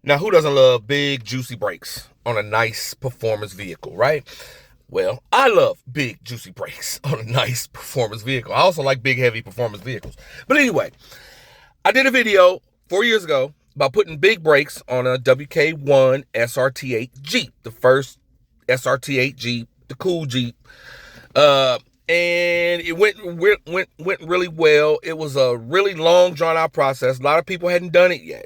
Now, who doesn't love big, juicy brakes on a nice performance vehicle, right? Well, I love big, juicy brakes on a nice performance vehicle. I also like big, heavy performance vehicles. But anyway, I did a video 4 years ago about putting big brakes on a WK1 SRT8 Jeep, the first SRT8 Jeep, the cool Jeep. And it went really well. It was a really long, drawn out process. A lot of people hadn't done it yet.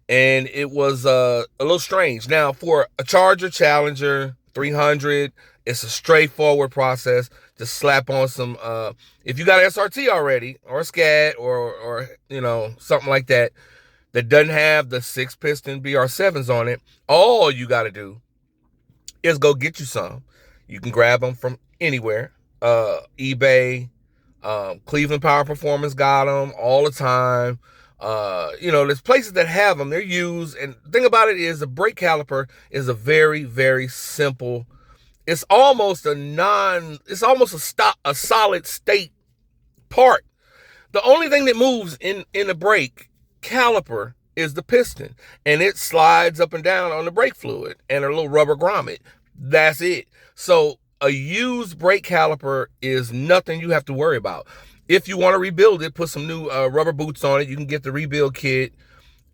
And it was a little strange. Now, for a Charger Challenger 300, it's a straightforward process. Just slap on some, if you got an SRT already, or a SCAT, or something like that, that doesn't have the 6-piston BR7s on it, all you got to do is go get you some. You can grab them from anywhere. eBay, Cleveland Power Performance got them all the time. There's places that have them. They're used. And the thing about it is the brake caliper is a very, very simple. It's almost a solid state part. The only thing that moves in the brake caliper is the piston, and it slides up and down on the brake fluid and a little rubber grommet. That's it. So a used brake caliper is nothing you have to worry about. If you want to rebuild it, put some new rubber boots on it. You can get the rebuild kit,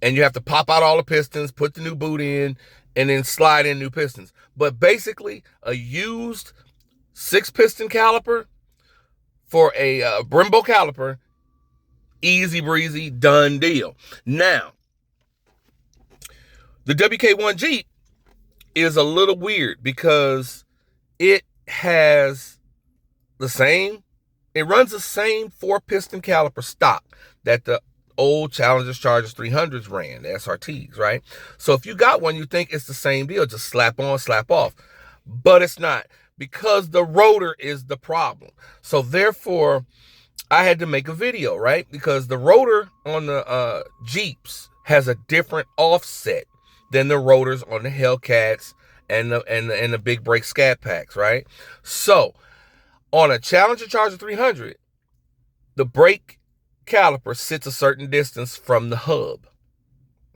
and you have to pop out all the pistons, put the new boot in, and then slide in new pistons. But basically, a used 6-piston caliper for a Brembo caliper, easy breezy, done deal. Now, the WK1 Jeep is a little weird because it has it runs the same 4-piston caliper stock that the old Challengers, Chargers 300s ran, the SRTs, right? So if you got one, you think it's the same deal, just slap on, slap off. But it's not, because the rotor is the problem. So therefore, I had to make a video, right? Because the rotor on the Jeeps has a different offset than the rotors on the Hellcats and the big brake scat packs, right? So on a Challenger Charger 300, the brake caliper sits a certain distance from the hub.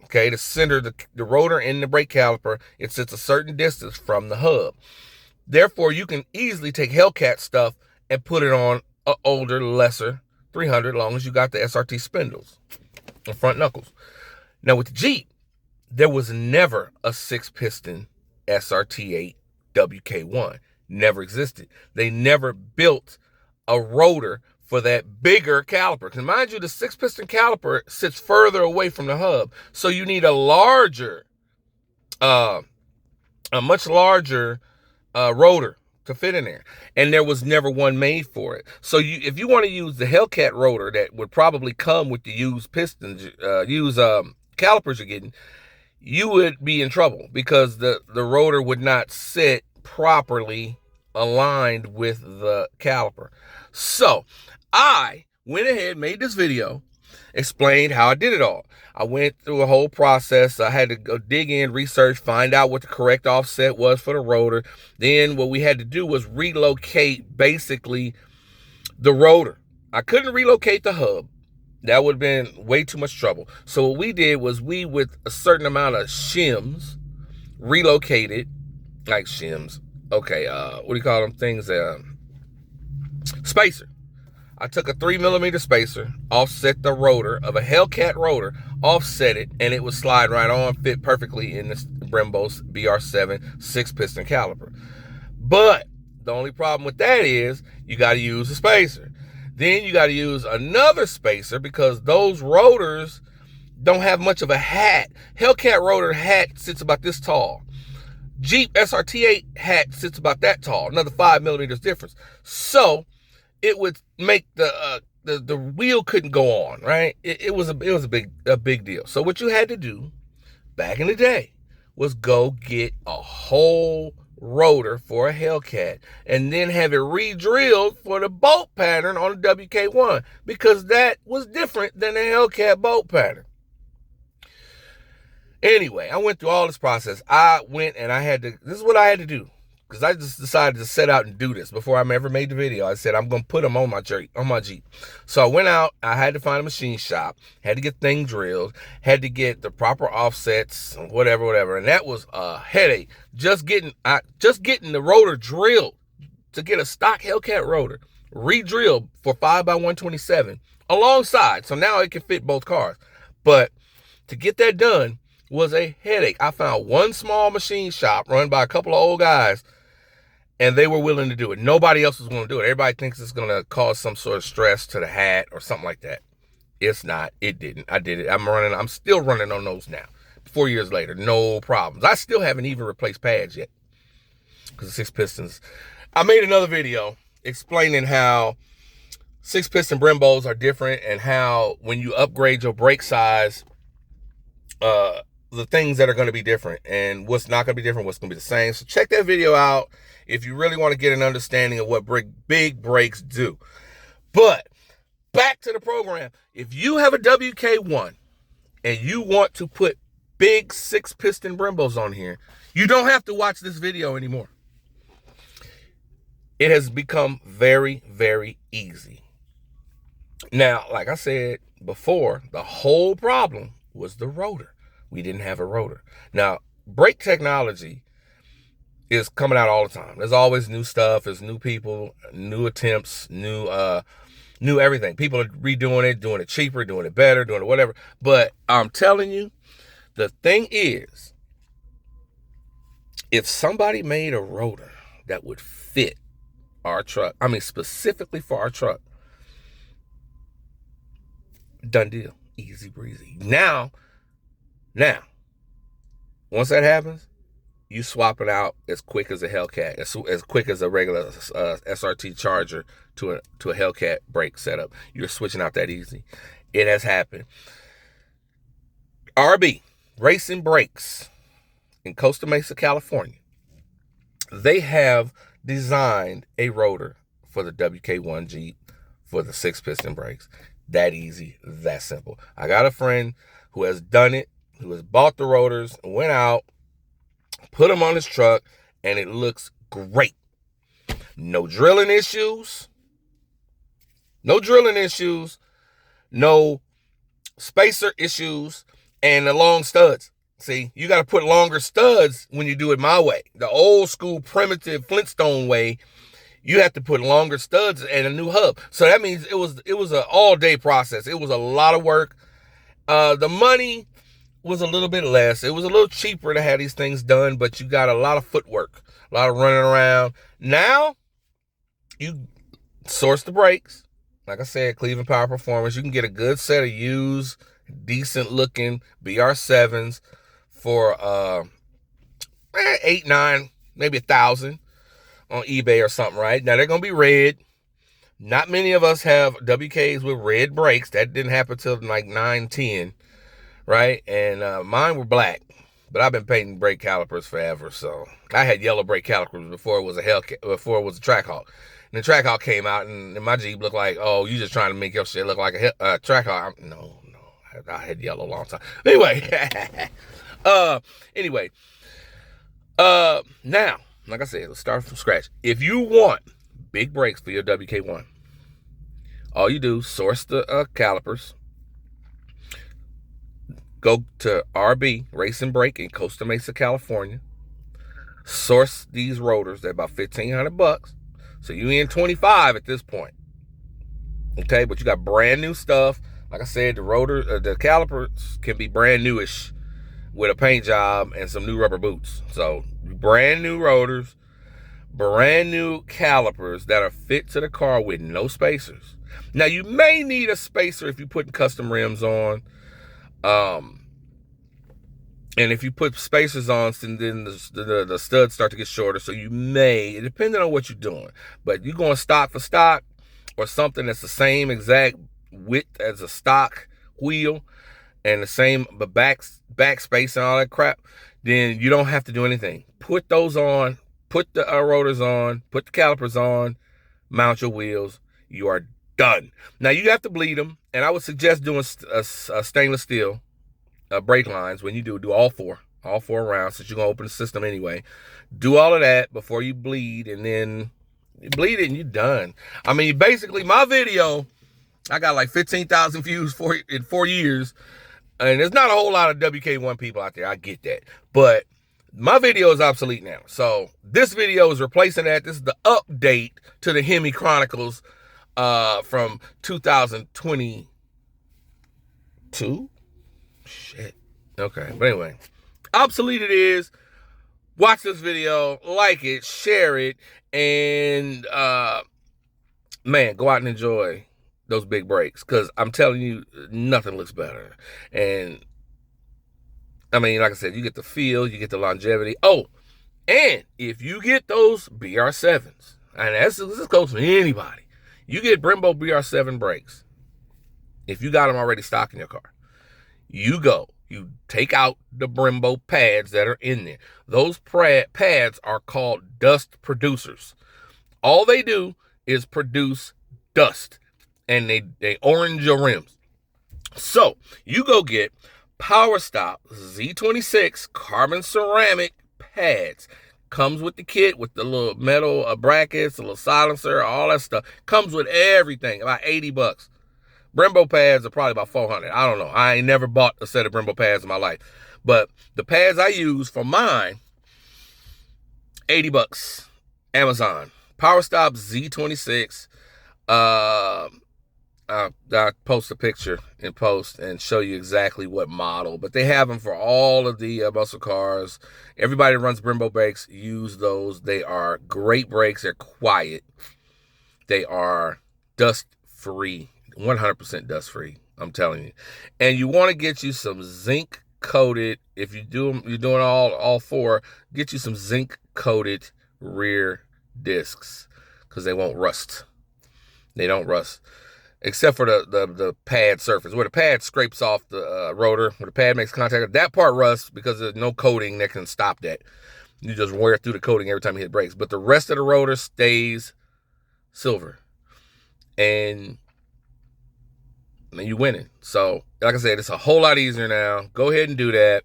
Okay, the center, the rotor and the brake caliper, it sits a certain distance from the hub. Therefore, you can easily take Hellcat stuff and put it on an older, lesser 300, as long as you got the SRT spindles and front knuckles. Now, with the Jeep, there was never a 6-piston SRT8 WK1. Never existed. They never built a rotor for that bigger caliper. Because mind you, the 6-piston caliper sits further away from the hub. So you need a much larger rotor to fit in there. And there was never one made for it. So if you want to use the Hellcat rotor that would probably come with the used pistons, calipers you're getting, you would be in trouble because the rotor would not sit properly aligned with the caliper. So I went ahead, made this video, explained how I did it all. I went through a whole process. I had to go dig in, research, find out what the correct offset was for the rotor. Then what we had to do was relocate basically the rotor. I couldn't relocate the hub. That would have been way too much trouble. So what we did was with a certain amount of shims, relocated, like shims. Okay, what do you call them things? Spacer. I took a 3mm spacer, offset the rotor of a Hellcat rotor, offset it, and it would slide right on, fit perfectly in this Brembo's BR7 6-piston caliper. But the only problem with that is you got to use a spacer. Then you got to use another spacer because those rotors don't have much of a hat. Hellcat rotor hat sits about this tall. Jeep SRT8 hat sits about that tall, another 5mm difference. So it would make the wheel couldn't go on, right? It was a big deal. So what you had to do back in the day was go get a whole rotor for a Hellcat and then have it re-drilled for the bolt pattern on the WK1 because that was different than the Hellcat bolt pattern. Anyway, I went through all this process. I went and this is what I had to do. because I just decided to set out and do this before I ever made the video. I said I'm gonna put them on my Jeep. So I went out. I had to find a machine shop. Had to get things drilled. Had to get the proper offsets, whatever. And that was a headache. Just getting the rotor drilled to get a stock Hellcat rotor re-drilled for 5x127 alongside. So now it can fit both cars. But to get that done was a headache. I found one small machine shop run by a couple of old guys, and they were willing to do it. Nobody else was going to do it. Everybody thinks it's going to cause some sort of stress to the hat or something like that. It's not. It didn't. I did it. I'm still running on those now. 4 years later, no problems. I still haven't even replaced pads yet because the 6-pistons. I made another video explaining how 6-piston Brembos are different and how when you upgrade your brake size, the things that are going to be different and what's not going to be different, what's going to be the same. So check that video out if you really want to get an understanding of what big brakes do. But back to the program. If you have a WK1 and you want to put big 6-piston Brembos on here, you don't have to watch this video anymore. It has become very, very easy. Now, like I said before, the whole problem was the rotor. We didn't have a rotor. Now, brake technology is coming out all the time. There's always new stuff. There's new people, new attempts, new everything. People are redoing it, doing it cheaper, doing it better, doing it whatever. But I'm telling you, the thing is, if somebody made a rotor that would fit our truck, I mean specifically for our truck, done deal, easy breezy. Now, once that happens, you swap it out as quick as a Hellcat, as quick as a regular SRT Charger to a Hellcat brake setup. You're switching out that easy. It has happened. RB Racing Brakes in Costa Mesa, California. They have designed a rotor for the WK1 Jeep for the 6-piston brakes. That easy, that simple. I got a friend who has done it, who has bought the rotors, went out, put them on his truck, and it looks great. No drilling issues. No spacer issues, and the long studs. See, you got to put longer studs when you do it my way. The old school primitive Flintstone way, you have to put longer studs and a new hub. So that means it was an all-day process. It was a lot of work. The money was a little bit less. It was a little cheaper to have these things done, but you got a lot of footwork, a lot of running around. Now, you source the brakes. Like I said, Cleveland Power Performance. You can get a good set of used, decent-looking BR7s for $8, $9, maybe $1,000 on eBay or something, right? Now, they're going to be red. Not many of us have WKs with red brakes. That didn't happen till like 9, 10, right? And mine were black, but I've been painting brake calipers forever. So I had yellow brake calipers before it was a Trackhawk. And the Trackhawk came out, and my Jeep looked like, oh, you just trying to make your shit look like a Trackhawk. No, I had yellow a long time. Anyway, now, like I said, let's start from scratch. If you want big brakes for your WK1, all you do, source the calipers, go to RB Racing Brake in Costa Mesa, California, source these rotors. They're about $1,500. So you in 25 at this point. Okay, but you got brand new stuff. Like I said, the calipers can be brand newish with a paint job and some new rubber boots. So brand new rotors, brand new calipers that are fit to the car with no spacers. Now you may need a spacer if you're putting custom rims on. And if you put spacers on, then the studs start to get shorter. So you may, depending on what you're doing, but you're going stock for stock or something that's the same exact width as a stock wheel and the same back space and all that crap, then you don't have to do anything. Put those on, put the rotors on, put the calipers on, mount your wheels. You are done. Now you have to bleed them, and I would suggest doing a stainless steel brake lines when you do all four. all 4 rounds, since you're going to open the system anyway. Do all of that before you bleed, and then you bleed it and you're done. I mean, basically, my video, I got like 15,000 views in 4 years, and there's not a whole lot of WK1 people out there. I get that. But my video is obsolete now. So this video is replacing that. This is the update to the Hemi Chronicles from 2022. Shit. Okay. But anyway, obsolete it is. Watch this video, like it, share it, and man, go out and enjoy those big breaks, because I'm telling you, nothing looks better. And I mean, like I said, you get the feel, you get the longevity. Oh, and if you get those BR7s, and this goes for anybody, you get Brembo BR7 brakes. If you got them already stock in your car, you take out the Brembo pads that are in there. Those pads are called dust producers. All they do is produce dust, and they orange your rims. So you go get Power Stop Z26 carbon ceramic pads. Comes with the kit, with the little metal brackets, the little silencer, all that stuff. Comes with everything, about $80. Brembo pads are probably about $400. I don't know. I ain't never bought a set of Brembo pads in my life. But the pads I use for mine, $80. Amazon. Power Stop Z26. I'll post a picture in post and show you exactly what model. But they have them for all of the muscle cars. Everybody that runs Brembo brakes use those. They are great brakes. They're quiet. They are dust-free. 100% dust-free, I'm telling you. And you want to get you some zinc-coated, if you're doing all 4, get you some zinc-coated rear discs, because they won't rust. They don't rust. Except for the pad surface, where the pad scrapes off the rotor, where the pad makes contact. That part rusts because there's no coating that can stop that. You just wear through the coating every time you hit brakes. But the rest of the rotor stays silver. And you winning. So, like I said, it's a whole lot easier now. Go ahead and do that.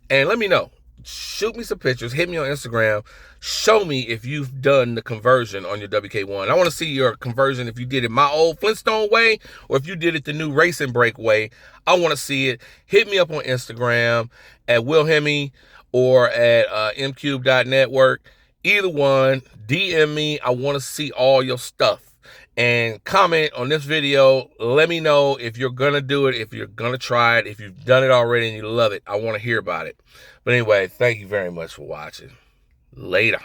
And let me know. Shoot me some pictures. Hit me on Instagram. Show me if you've done the conversion on your WK1. I want to see your conversion, if you did it my old Flintstone way or if you did it the new racing brake way. I want to see it. Hit me up on Instagram at Wilhelmy or at mcube.network. Either one. DM me. I want to see all your stuff. And comment on this video. Let me know if you're going to do it, if you're going to try it, if you've done it already and you love it. I want to hear about it. But anyway, thank you very much for watching. Later.